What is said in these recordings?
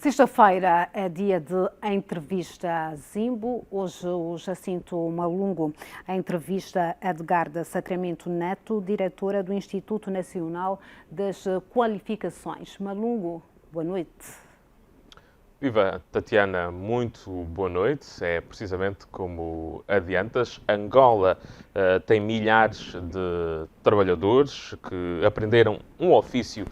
Sexta-feira é dia de entrevista Zimbo. Hoje o Jacinto Malungo, a entrevista Edgarda Sacramento Neto, diretora do Instituto Nacional das Qualificações. Malungo, boa noite. Viva, Tatiana, muito boa noite. É precisamente como adiantas, Angola tem milhares de trabalhadores que aprenderam um ofício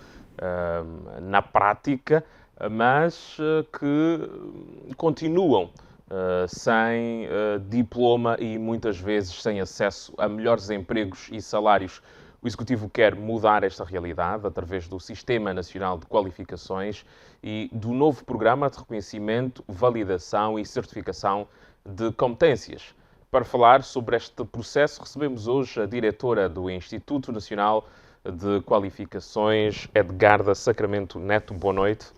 na prática, mas que continuam sem diploma e muitas vezes sem acesso a melhores empregos e salários. O Executivo quer mudar esta realidade através do Sistema Nacional de Qualificações e do novo Programa de Reconhecimento, Validação e Certificação de Competências. Para falar sobre este processo, recebemos hoje a diretora do Instituto Nacional de Qualificações, Edgarda Sacramento Neto. Boa noite.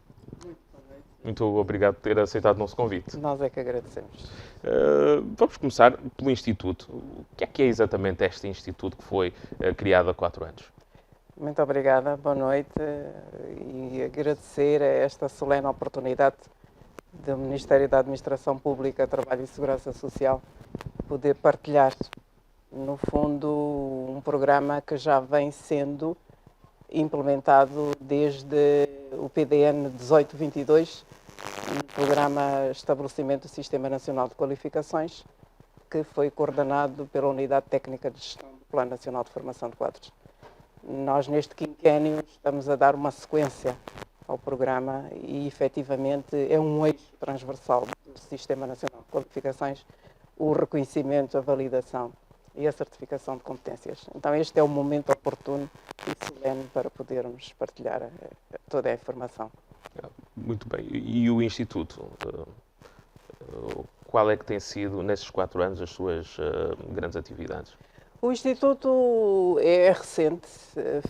Muito obrigado por ter aceitado o nosso convite. Nós é que agradecemos. Vamos começar pelo Instituto. O que é exatamente este Instituto que foi criado há 4 anos? Muito obrigada, boa noite e agradecer a esta solene oportunidade do Ministério da Administração Pública, Trabalho e Segurança Social poder partilhar, no fundo, um programa que já vem sendo implementado desde o PDN 1822, o Programa Estabelecimento do Sistema Nacional de Qualificações, que foi coordenado pela Unidade Técnica de Gestão do Plano Nacional de Formação de Quadros. Nós, neste quinquênio, estamos a dar uma sequência ao programa e, efetivamente, é um eixo transversal do Sistema Nacional de Qualificações, o reconhecimento, a validação e a certificação de competências. Então, este é o momento oportuno e solene para podermos partilhar toda a informação. Muito bem. E o Instituto? Qual é que tem sido, nesses 4 anos, as suas grandes atividades? O Instituto é recente,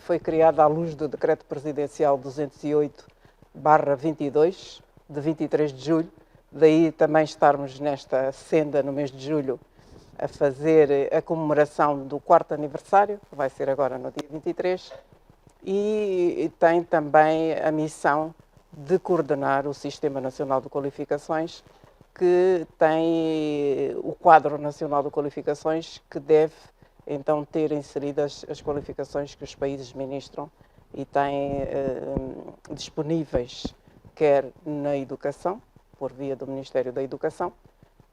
foi criado à luz do Decreto Presidencial 208/22, de 23 de julho. Daí também estarmos nesta senda, no mês de julho, a fazer a comemoração do 4º aniversário, que vai ser agora no dia 23, e tem também a missão de coordenar o Sistema Nacional de Qualificações, que tem o Quadro Nacional de Qualificações, que deve então ter inseridas as qualificações que os países ministram e têm disponíveis, quer na educação, por via do Ministério da Educação,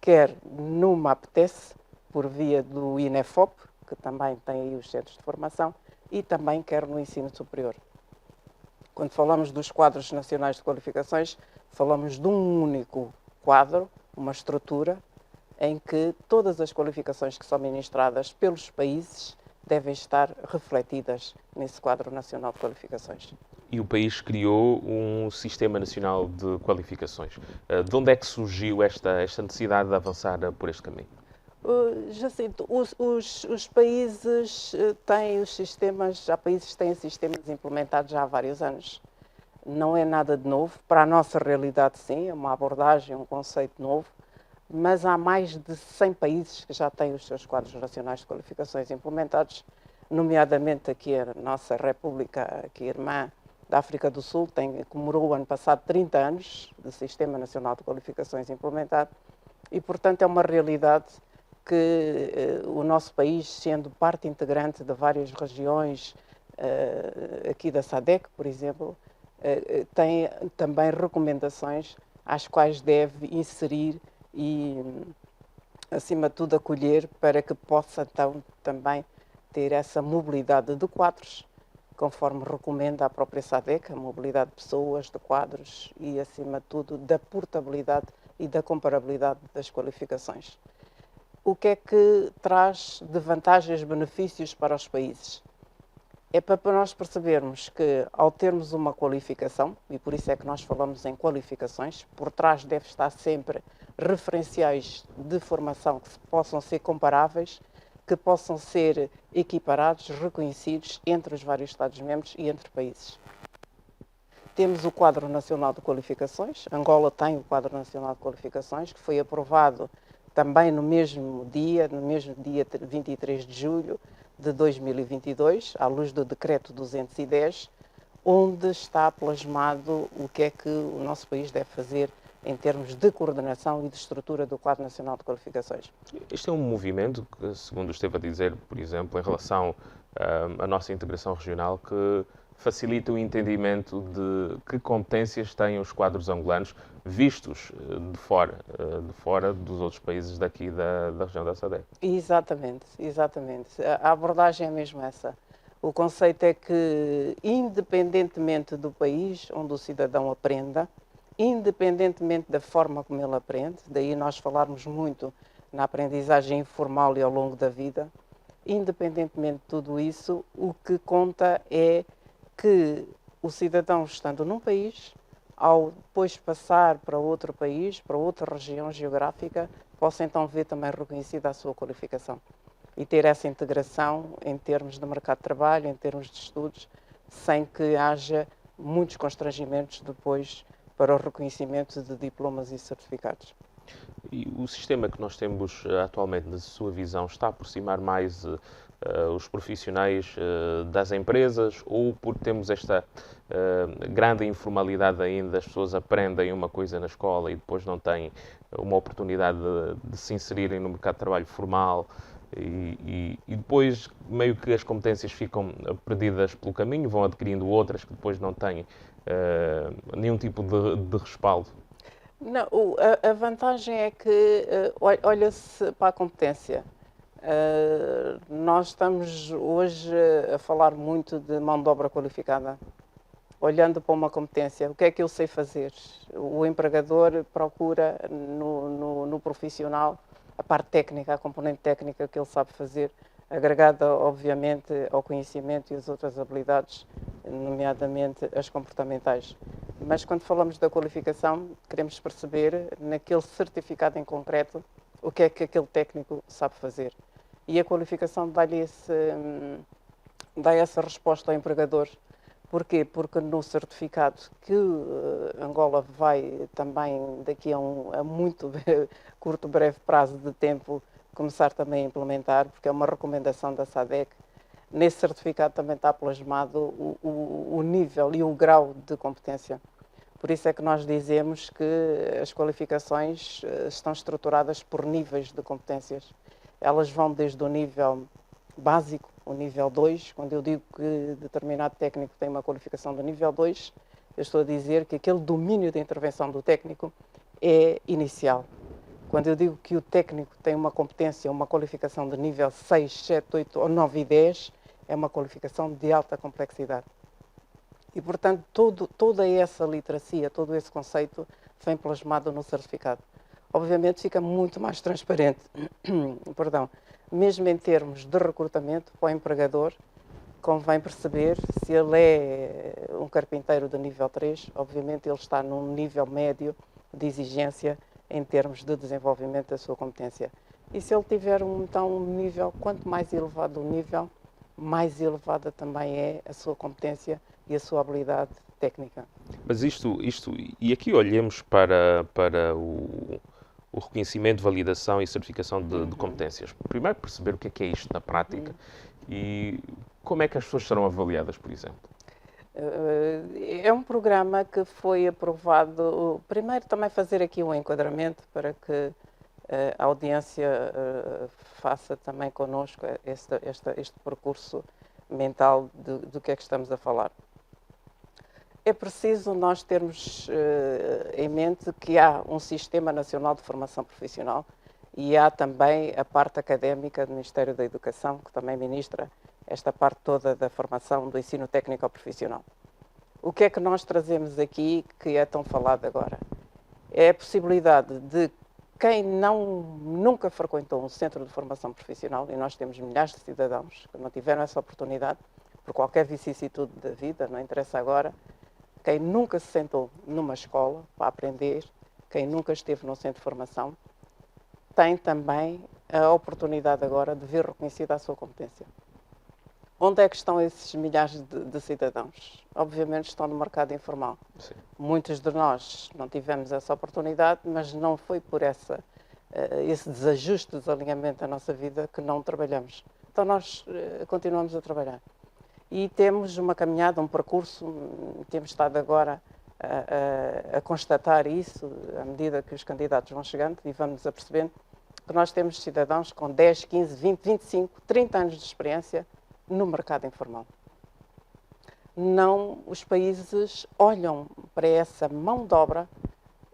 quer no MAPTES, por via do INEFOP, que também tem aí os centros de formação, e também quer no ensino superior. Quando falamos dos quadros nacionais de qualificações, falamos de um único quadro, uma estrutura, em que todas as qualificações que são ministradas pelos países devem estar refletidas nesse quadro nacional de qualificações. E o país criou um Sistema Nacional de Qualificações. De onde é que surgiu esta necessidade de avançar por este caminho? Jacinto, os países têm os sistemas, há países que têm sistemas implementados já há vários anos. Não é nada de novo. Para a nossa realidade, sim, é uma abordagem, um conceito novo, mas há mais de 100 países que já têm os seus quadros nacionais de qualificações implementados, nomeadamente aqui a nossa República, aqui irmã da África do Sul, comemorou o ano passado 30 anos do Sistema Nacional de Qualificações implementado e, portanto, é uma realidade que o nosso país, sendo parte integrante de várias regiões, aqui da SADC, por exemplo, tem também recomendações às quais deve inserir e, acima de tudo, acolher para que possa, então, também ter essa mobilidade de quadros, conforme recomenda a própria SADC, a mobilidade de pessoas, de quadros e, acima de tudo, da portabilidade e da comparabilidade das qualificações. O que é que traz de vantagens, benefícios para os países? É para nós percebermos que, ao termos uma qualificação, e por isso é que nós falamos em qualificações, por trás deve estar sempre referenciais de formação que possam ser comparáveis, que possam ser equiparados, reconhecidos entre os vários Estados-membros e entre países. Temos o Quadro Nacional de Qualificações. Angola tem o Quadro Nacional de Qualificações, que foi aprovado também no mesmo dia 23 de julho de 2022, à luz do Decreto 210, onde está plasmado o que é que o nosso país deve fazer em termos de coordenação e de estrutura do Quadro Nacional de Qualificações. Este é um movimento que, segundo esteve a dizer, por exemplo, em relação à nossa integração regional, que facilita o entendimento de que competências têm os quadros angolanos vistos de fora dos outros países daqui da região da SADC. Exatamente, exatamente. A abordagem é mesmo essa. O conceito é que, independentemente do país onde o cidadão aprenda, independentemente da forma como ele aprende, daí nós falarmos muito na aprendizagem informal e ao longo da vida, independentemente de tudo isso, o que conta é que o cidadão, estando num país, ao depois passar para outro país, para outra região geográfica, possa então ver também reconhecida a sua qualificação e ter essa integração em termos de mercado de trabalho, em termos de estudos, sem que haja muitos constrangimentos depois para o reconhecimento de diplomas e certificados. E o sistema que nós temos atualmente, na sua visão, está a aproximar mais os profissionais das empresas, ou porque temos esta grande informalidade ainda, as pessoas aprendem uma coisa na escola e depois não têm uma oportunidade de se inserirem no mercado de trabalho formal e depois meio que as competências ficam perdidas pelo caminho, vão adquirindo outras que depois não têm nenhum tipo de respaldo? Não, a vantagem é que olha-se para a competência. Nós estamos hoje a falar muito de mão de obra qualificada, olhando para uma competência. O que é que eu sei fazer? O empregador procura no profissional a parte técnica, a componente técnica que ele sabe fazer, agregada, obviamente, ao conhecimento e às outras habilidades, nomeadamente as comportamentais. Mas quando falamos da qualificação, queremos perceber, naquele certificado em concreto, o que é que aquele técnico sabe fazer. E a qualificação dá essa resposta ao empregador. Porquê? Porque no certificado que Angola vai também, daqui a muito curto, breve prazo de tempo, começar também a implementar, porque é uma recomendação da SADC, nesse certificado também está plasmado o nível e o grau de competência. Por isso é que nós dizemos que as qualificações estão estruturadas por níveis de competências. Elas vão desde o nível básico, o nível 2. Quando eu digo que determinado técnico tem uma qualificação do nível 2, eu estou a dizer que aquele domínio de intervenção do técnico é inicial. Quando eu digo que o técnico tem uma competência, uma qualificação de nível 6, 7, 8 ou 9 e 10, é uma qualificação de alta complexidade. E, portanto, toda essa literacia, todo esse conceito vem plasmado no certificado. Obviamente fica muito mais transparente, perdão, mesmo em termos de recrutamento para o empregador, convém perceber se ele é um carpinteiro de nível 3, obviamente ele está num nível médio de exigência em termos de desenvolvimento da sua competência. E se ele tiver então um nível, quanto mais elevado o nível, mais elevada também é a sua competência e a sua habilidade técnica. Mas e aqui olhemos para o reconhecimento, validação e certificação de competências. Primeiro perceber o que é isto na prática e como é que as pessoas serão avaliadas, por exemplo. É um programa que foi aprovado. Primeiro, também fazer aqui um enquadramento para que a audiência faça também connosco este percurso mental do que é que estamos a falar. É preciso nós termos em mente que há um Sistema Nacional de Formação Profissional e há também a parte académica do Ministério da Educação, que também ministra esta parte toda da formação do ensino técnico profissional. O que é que nós trazemos aqui que é tão falado agora? É a possibilidade de quem nunca frequentou um centro de formação profissional, e nós temos milhares de cidadãos que não tiveram essa oportunidade, por qualquer vicissitude da vida, não interessa agora, quem nunca se sentou numa escola para aprender, quem nunca esteve num centro de formação, tem também a oportunidade agora de ver reconhecida a sua competência. Onde é que estão esses milhares de cidadãos? Obviamente estão no mercado informal. Sim. Muitos de nós não tivemos essa oportunidade, mas não foi por esse desajuste, desalinhamento da nossa vida que não trabalhamos. Então nós continuamos a trabalhar. e temos uma caminhada, um percurso, temos estado agora a constatar isso à medida que os candidatos vão chegando e vamos nos apercebendo que nós temos cidadãos com 10, 15, 20, 25, 30 anos de experiência no mercado informal. Não, os países olham para essa mão de obra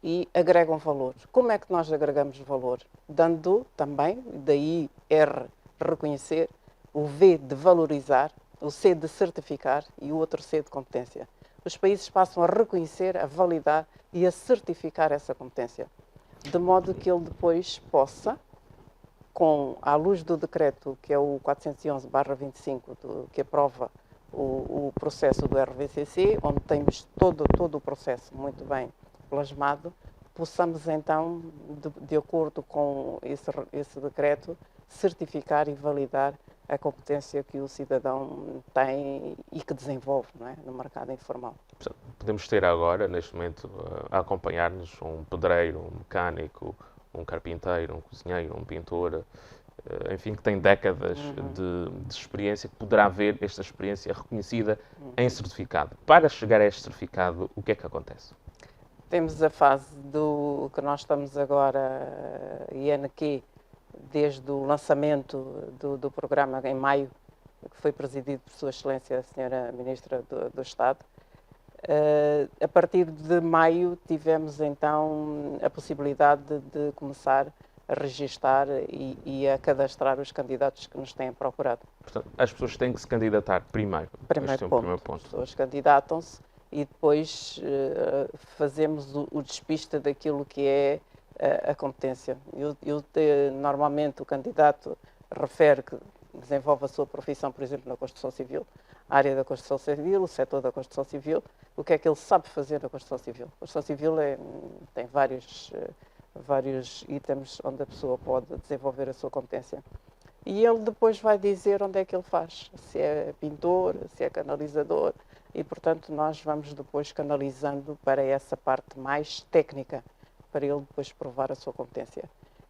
e agregam valor. Como é que nós agregamos valor? Dando também, daí R, reconhecer, o V de valorizar, o C de certificar e o outro C de competência. Os países passam a reconhecer, a validar e a certificar essa competência, de modo que ele depois possa, à luz do decreto, que é o 411/25, que aprova o processo do RVCC, onde temos todo o processo muito bem plasmado, possamos então, de acordo com esse decreto, certificar e validar a competência que o cidadão tem e que desenvolve, não é, no mercado informal. Podemos ter agora, neste momento, a acompanhar-nos um pedreiro, um mecânico, um carpinteiro, um cozinheiro, um pintor, enfim, que tem décadas de experiência, que poderá ver esta experiência reconhecida em certificado. Para chegar a este certificado, o que é que acontece? Temos a fase do que nós estamos agora, INQ, desde o lançamento do programa em maio, que foi presidido por Sua Excelência a Senhora Ministra do Estado. A partir de maio tivemos então a possibilidade de começar a registar e a cadastrar os candidatos que nos têm procurado. Portanto, as pessoas têm que se candidatar primeiro. Primeiro ponto. As pessoas candidatam-se e depois fazemos o despiste daquilo que é a competência. Normalmente o candidato refere que desenvolve a sua profissão, por exemplo, na construção civil, a área da construção civil, o setor da construção civil, o que é que ele sabe fazer na construção civil. A construção civil tem vários itens onde a pessoa pode desenvolver a sua competência. E ele depois vai dizer onde é que ele faz, se é pintor, se é canalizador, e portanto nós vamos depois canalizando para essa parte mais técnica, para ele depois provar a sua competência.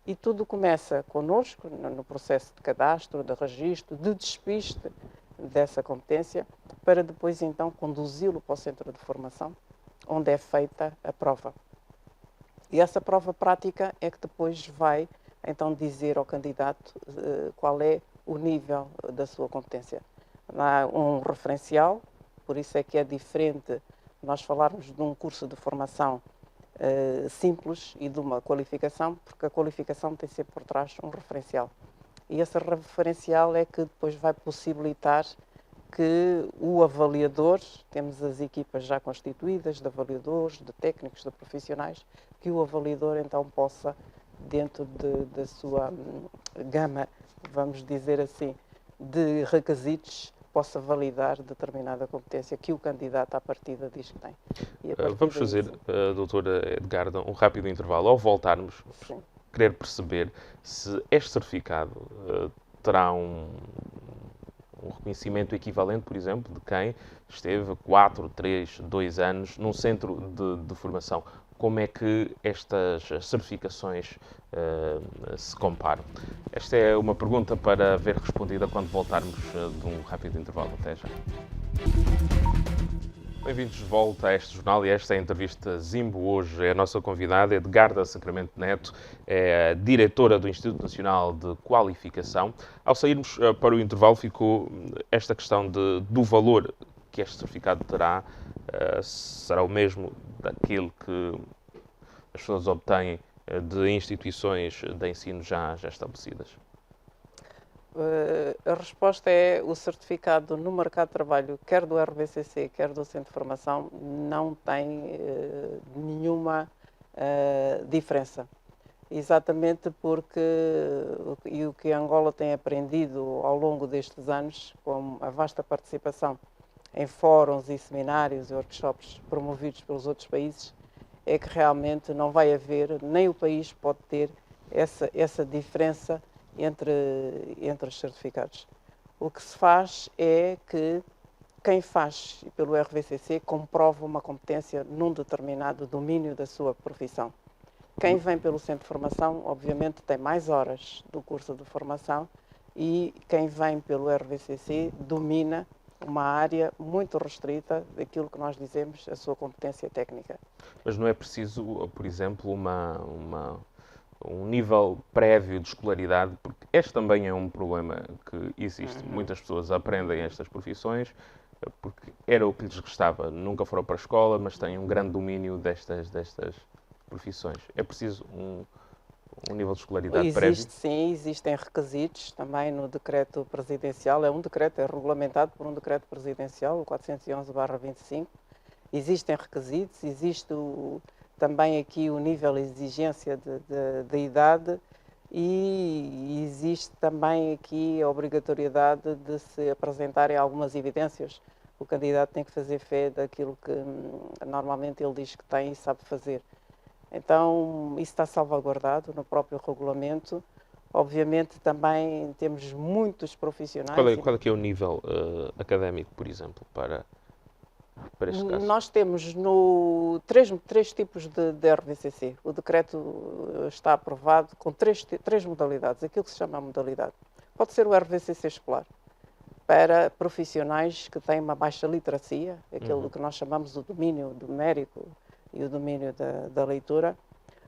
E tudo começa connosco, no processo de cadastro, de registro, de despiste dessa competência, para depois então conduzi-lo para o centro de formação, onde é feita a prova. E essa prova prática é que depois vai então dizer ao candidato qual é o nível da sua competência. Há um referencial, por isso é que é diferente nós falarmos de um curso de formação simples e de uma qualificação, porque a qualificação tem sempre por trás um referencial. E esse referencial é que depois vai possibilitar que o avaliador, temos as equipas já constituídas de avaliadores, de técnicos, de profissionais, que o avaliador então possa, dentro da sua gama, vamos dizer assim, de requisitos, possa validar determinada competência que o candidato à partida diz que tem. Vamos fazer, doutora Edgarda, um rápido intervalo. Ao voltarmos, sim, querer perceber se este certificado terá um reconhecimento equivalente, por exemplo, de quem esteve 4, 3, 2 anos num centro de formação. Como é que estas certificações se comparam? Esta é uma pergunta para ver respondida quando voltarmos de um rápido intervalo. Até já. Bem-vindos de volta a este jornal e a esta entrevista Zimbo. Hoje é a nossa convidada Edgarda Sacramento Neto, é a diretora do Instituto Nacional de Qualificação. Ao sairmos para o intervalo ficou esta questão do valor que este certificado terá. Será o mesmo daquele que as pessoas obtêm de instituições de ensino já estabelecidas? A resposta é: o certificado no mercado de trabalho, quer do RVCC, quer do Centro de Formação, não tem nenhuma diferença. Exatamente porque o que a Angola tem aprendido ao longo destes anos, com a vasta participação em fóruns e seminários e workshops promovidos pelos outros países, é que realmente não vai haver, nem o país pode ter essa diferença entre os certificados. O que se faz é que quem faz pelo RVCC comprova uma competência num determinado domínio da sua profissão. Quem vem pelo centro de formação, obviamente, tem mais horas do curso de formação, e quem vem pelo RVCC domina uma área muito restrita daquilo que nós dizemos a sua competência técnica. Mas não é preciso, por exemplo, um nível prévio de escolaridade, porque este também é um problema que existe. Muitas pessoas aprendem estas profissões porque era o que lhes gostava. Nunca foram para a escola, mas têm um grande domínio destas profissões. É preciso um nível de escolaridade prévio? Existe, sim, existem requisitos também no decreto presidencial. É um decreto, é regulamentado por um decreto presidencial, o 411/25. Existem requisitos, existe também aqui o nível de exigência de idade e existe também aqui a obrigatoriedade de se apresentarem algumas evidências. O candidato tem que fazer fé daquilo que normalmente ele diz que tem e sabe fazer. Então, isso está salvaguardado no próprio regulamento. Obviamente, também temos muitos profissionais. Qual é que é o nível académico, por exemplo, para este caso? Nós temos três tipos de RVCC. O decreto está aprovado com três modalidades, aquilo que se chama a modalidade. Pode ser o RVCC escolar, para profissionais que têm uma baixa literacia, aquilo que nós chamamos o domínio numérico e o domínio da leitura.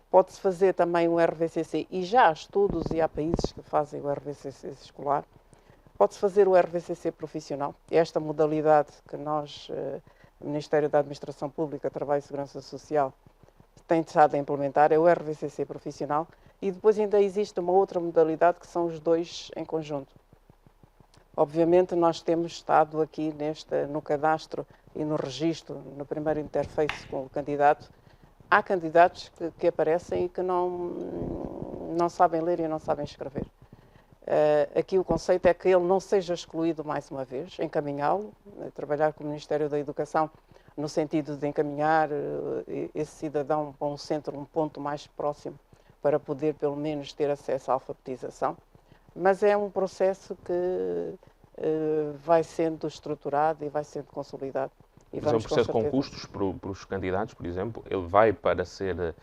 Pode-se fazer também o RVCC, e já há estudos e há países que fazem o RVCC escolar. Pode-se fazer o RVCC profissional. Esta modalidade que nós, o Ministério da Administração Pública, Trabalho e Segurança Social, tem estado a implementar, é o RVCC profissional. E depois ainda existe uma outra modalidade que são os dois em conjunto. Obviamente nós temos estado aqui no cadastro e no registro, no primeiro interface com o candidato. Há candidatos que aparecem e que não sabem ler e não sabem escrever. Aqui o conceito é que ele não seja excluído mais uma vez, encaminhá-lo, trabalhar com o Ministério da Educação no sentido de encaminhar esse cidadão para um centro, um ponto mais próximo, para poder pelo menos ter acesso à alfabetização. Mas é um processo que vai sendo estruturado e vai sendo consolidado. Mas é um processo com custos para os candidatos, por exemplo? Ele vai para ser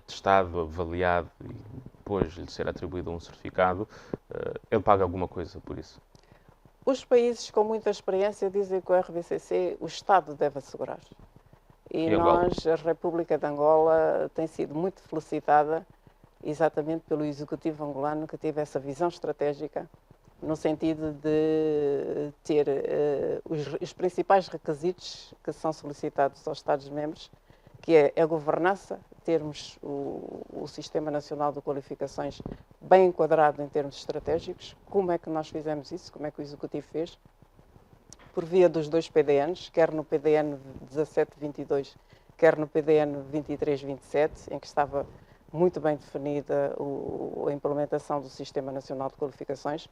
testado, avaliado e depois lhe ser atribuído um certificado, ele paga alguma coisa por isso? Os países com muita experiência dizem que o RVCC o Estado deve assegurar. E nós, a República de Angola, tem sido muito felicitada exatamente pelo Executivo angolano que teve essa visão estratégica no sentido de ter os principais requisitos que são solicitados aos Estados-membros, que é a governança, termos o Sistema Nacional de Qualificações bem enquadrado em termos estratégicos. Como é que nós fizemos isso? Como é que o Executivo fez? Por via dos dois PDNs, quer no PDN 17-22, quer no PDN 23-27, em que estava muito bem definida a implementação do Sistema Nacional de Qualificações.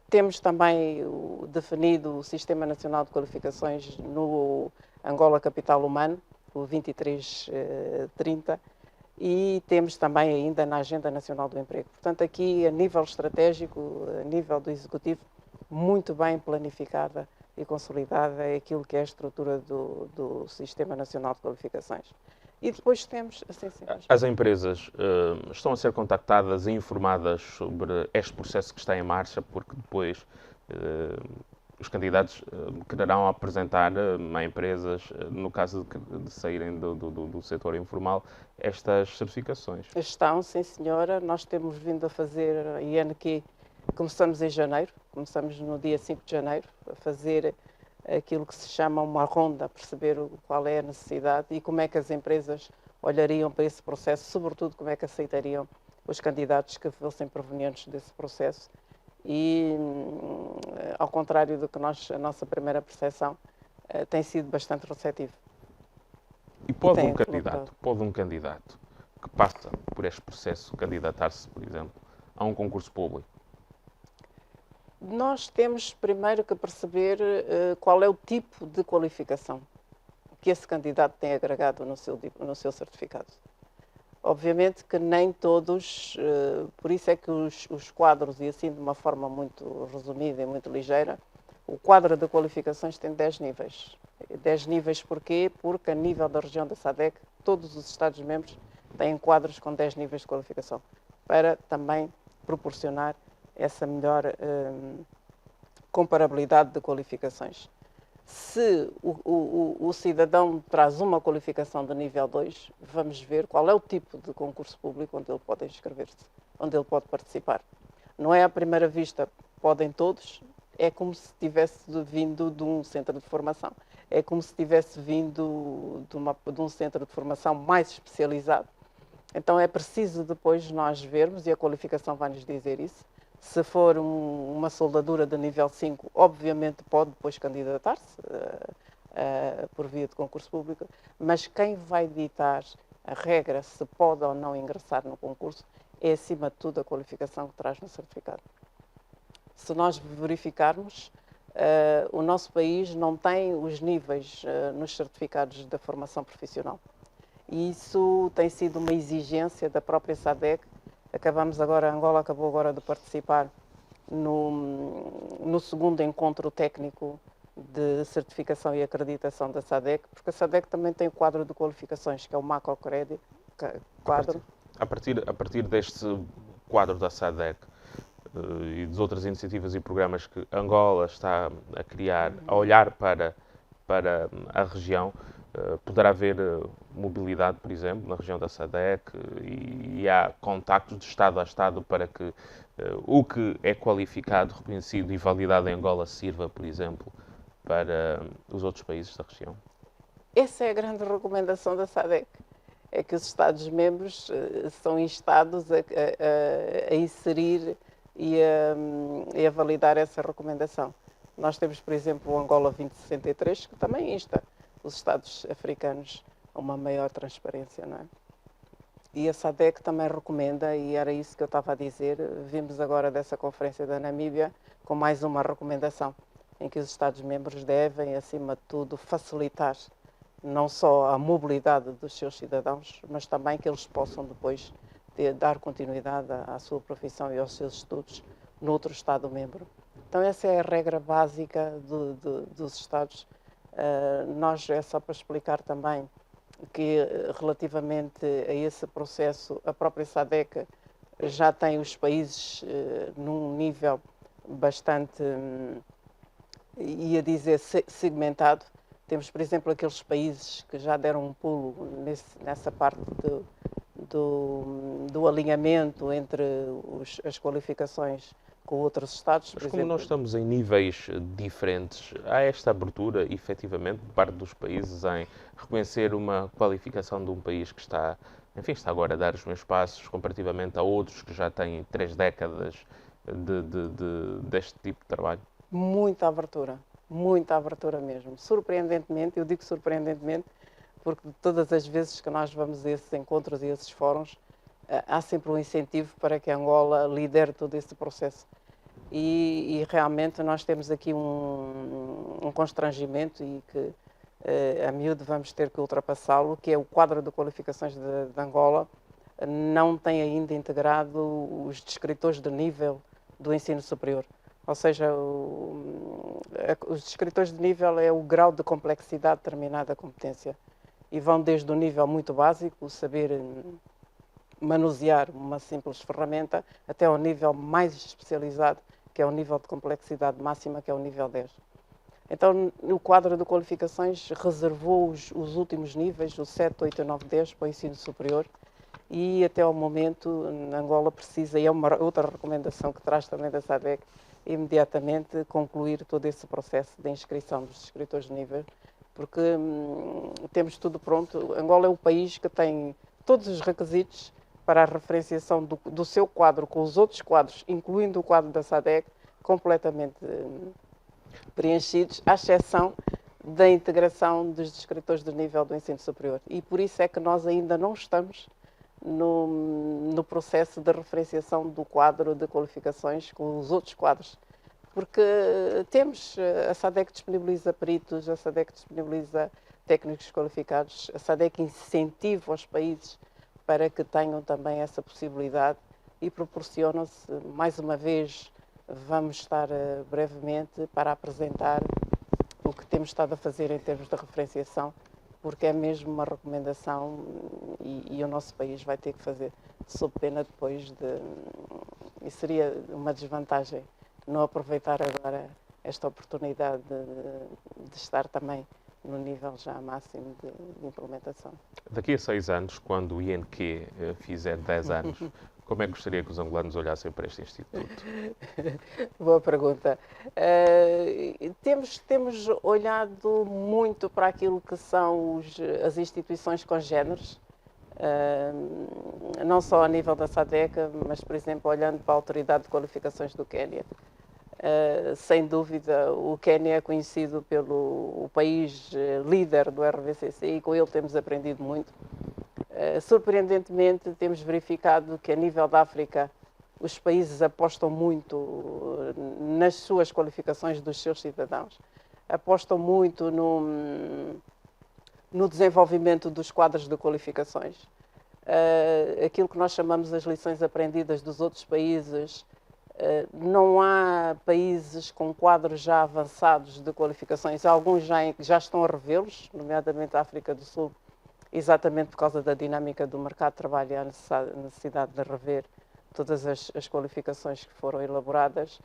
Temos também definido o Sistema Nacional de Qualificações no Angola Capital Humano, o 2330, e temos também ainda na Agenda Nacional do Emprego. Portanto, aqui, a nível estratégico, a nível do Executivo, muito bem planificada e consolidada é aquilo que é a estrutura do Sistema Nacional de Qualificações. E depois temos... As empresas estão a ser contactadas e informadas sobre este processo que está em marcha, porque depois os candidatos quererão apresentar a empresas, no caso de saírem do setor informal, estas certificações. Estão, sim senhora. Nós temos vindo a fazer a INQ, começamos em janeiro, começamos no dia 5 de janeiro, a fazer aquilo que se chama uma ronda, a perceber qual é a necessidade e como é que as empresas olhariam para esse processo, sobretudo como é que aceitariam os candidatos que fossem provenientes desse processo. E, ao contrário do que a nossa primeira percepção, tem sido bastante receptivo. E pode um candidato que passa por este processo candidatar-se, por exemplo, a um concurso público? Nós temos primeiro que perceber qual é o tipo de qualificação que esse candidato tem agregado no seu certificado. Obviamente que nem todos, por isso é que os quadros, e assim de uma forma muito resumida e muito ligeira, o quadro de qualificações tem 10 níveis. 10 níveis porquê? Porque a nível da região da SADC, todos os Estados-membros têm quadros com 10 níveis de qualificação, para também proporcionar essa melhor comparabilidade de qualificações. Se o cidadão traz uma qualificação de nível 2, vamos ver qual é o tipo de concurso público onde ele pode inscrever-se, onde ele pode participar. Não é à primeira vista, podem todos, é como se tivesse vindo de um centro de formação. É como se tivesse vindo de um centro de formação mais especializado. Então é preciso depois nós vermos, e a qualificação vai nos dizer isso. Se for uma soldadura de nível 5, obviamente pode depois candidatar-se por via de concurso público, mas quem vai ditar a regra se pode ou não ingressar no concurso é, acima de tudo, a qualificação que traz no certificado. Se nós verificarmos, o nosso país não tem os níveis nos certificados da formação profissional. E isso tem sido uma exigência da própria SADC. Angola acabou agora de participar no segundo encontro técnico de certificação e acreditação da SADC, porque a SADC também tem o quadro de qualificações, que é o macrocrédito. A partir deste quadro da SADC e das outras iniciativas e programas que Angola está a criar, a olhar para a região, poderá haver mobilidade, por exemplo, na região da SADC e há contactos de Estado a Estado para que o que é qualificado, reconhecido e validado em Angola sirva, por exemplo, para os outros países da região? Essa é a grande recomendação da SADC, é que os Estados-membros são instados a inserir e a validar essa recomendação. Nós temos, por exemplo, o Angola 2063, que também insta os Estados africanos a uma maior transparência, não é? E a SADC também recomenda, e era isso que eu estava a dizer, vimos agora dessa conferência da Namíbia com mais uma recomendação, em que os Estados-membros devem, acima de tudo, facilitar não só a mobilidade dos seus cidadãos, mas também que eles possam depois dar continuidade à sua profissão e aos seus estudos noutro Estado-membro. Então essa é a regra básica dos Estados. Nós, é só para explicar também que relativamente a esse processo, a própria SADC já tem os países num nível bastante, ia dizer, segmentado. Temos, por exemplo, aqueles países que já deram um pulo nessa parte do alinhamento entre as qualificações com outros Estados. Mas como nós estamos em níveis diferentes, há esta abertura, efetivamente, por parte dos países em reconhecer uma qualificação de um país que está agora a dar os meus passos comparativamente a outros que já têm 3 décadas deste tipo de trabalho? Muita abertura mesmo. Surpreendentemente, eu digo surpreendentemente, porque todas as vezes que nós vamos a esses encontros e a esses fóruns, há sempre um incentivo para que a Angola lidere todo esse processo. E realmente nós temos aqui um constrangimento e que a miúdo vamos ter que ultrapassá-lo, que é o quadro de qualificações de Angola não tem ainda integrado os descritores de nível do ensino superior. Ou seja, os descritores de nível é o grau de complexidade de determinada competência. E vão desde o nível muito básico, saber manusear uma simples ferramenta, até ao nível mais especializado, que é o nível de complexidade máxima, que é o nível 10. Então, o quadro de qualificações reservou os últimos níveis, o 7, 8, 9, 10, para o ensino superior, e até ao momento Angola precisa, e é uma outra recomendação que traz também da SADC, imediatamente concluir todo esse processo de inscrição dos inscritores de nível, porque temos tudo pronto. Angola é o país que tem todos os requisitos para a referenciação do seu quadro com os outros quadros, incluindo o quadro da SADC, completamente preenchidos, à exceção da integração dos descritores de nível do ensino superior. E por isso é que nós ainda não estamos no processo de referenciação do quadro de qualificações com os outros quadros. Porque a SADC disponibiliza peritos, a SADC disponibiliza técnicos qualificados, a SADC incentiva os países para que tenham também essa possibilidade e proporcionam-se, mais uma vez, vamos estar brevemente para apresentar o que temos estado a fazer em termos de referenciação, porque é mesmo uma recomendação e o nosso país vai ter que fazer, sob pena depois e seria uma desvantagem não aproveitar agora esta oportunidade de estar também no nível já máximo de implementação. Daqui a 6 anos, quando o INQ fizer 10 anos, como é que gostaria que os angolanos olhassem para este Instituto? Boa pergunta. Temos olhado muito para aquilo que são as instituições congêneres, não só a nível da SADC, mas, por exemplo, olhando para a Autoridade de Qualificações do Quênia. Sem dúvida, o Quênia é conhecido pelo país líder do RVCC e com ele temos aprendido muito. Surpreendentemente, temos verificado que a nível da África os países apostam muito nas suas qualificações dos seus cidadãos, apostam muito no desenvolvimento dos quadros de qualificações. Aquilo que nós chamamos as lições aprendidas dos outros países. Não há países com quadros já avançados de qualificações. Alguns já estão a revê-los, nomeadamente a África do Sul, exatamente por causa da dinâmica do mercado de trabalho e a necessidade de rever todas as qualificações que foram elaboradas.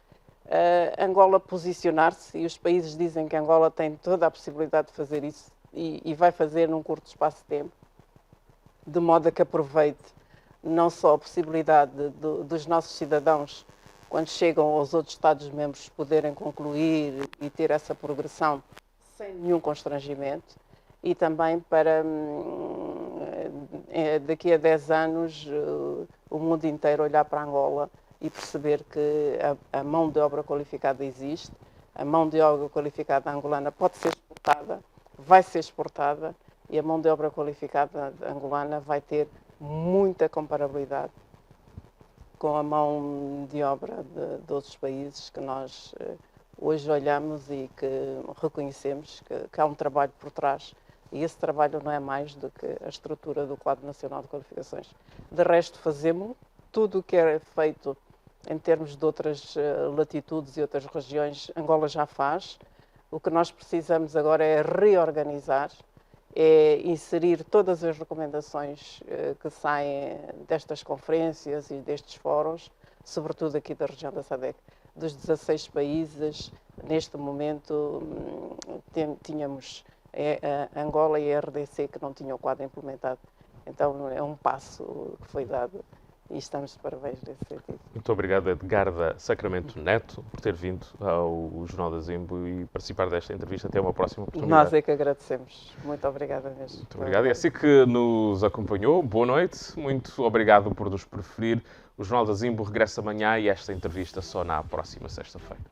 Angola posicionar-se, e os países dizem que Angola tem toda a possibilidade de fazer isso e vai fazer num curto espaço de tempo, de modo a que aproveite não só a possibilidade dos nossos cidadãos, quando chegam aos outros Estados-membros, poderem concluir e ter essa progressão sem nenhum constrangimento, e também para daqui a 10 anos o mundo inteiro olhar para Angola e perceber que a mão de obra qualificada existe, a mão de obra qualificada angolana pode ser exportada, vai ser exportada, e a mão de obra qualificada angolana vai ter muita comparabilidade com a mão de obra de outros países que nós hoje olhamos e que reconhecemos que há um trabalho por trás. E esse trabalho não é mais do que a estrutura do Quadro Nacional de Qualificações. De resto, fazemos tudo o que é feito em termos de outras latitudes e outras regiões, Angola já faz. O que nós precisamos agora é reorganizar, é inserir todas as recomendações que saem destas conferências e destes fóruns, sobretudo aqui da região da SADC. Dos 16 países, neste momento, tínhamos Angola e a RDC que não tinham o quadro implementado. Então, é um passo que foi dado e estamos de parabéns nesse sentido. Muito obrigado, Edgarda Sacramento Neto, por ter vindo ao Jornal da Zimbo e participar desta entrevista. Até uma próxima oportunidade. Nós é que agradecemos. Muito obrigada mesmo. Muito obrigado. E assim que nos acompanhou, boa noite. Muito obrigado por nos preferir. O Jornal da Zimbo regressa amanhã e esta entrevista só na próxima sexta-feira.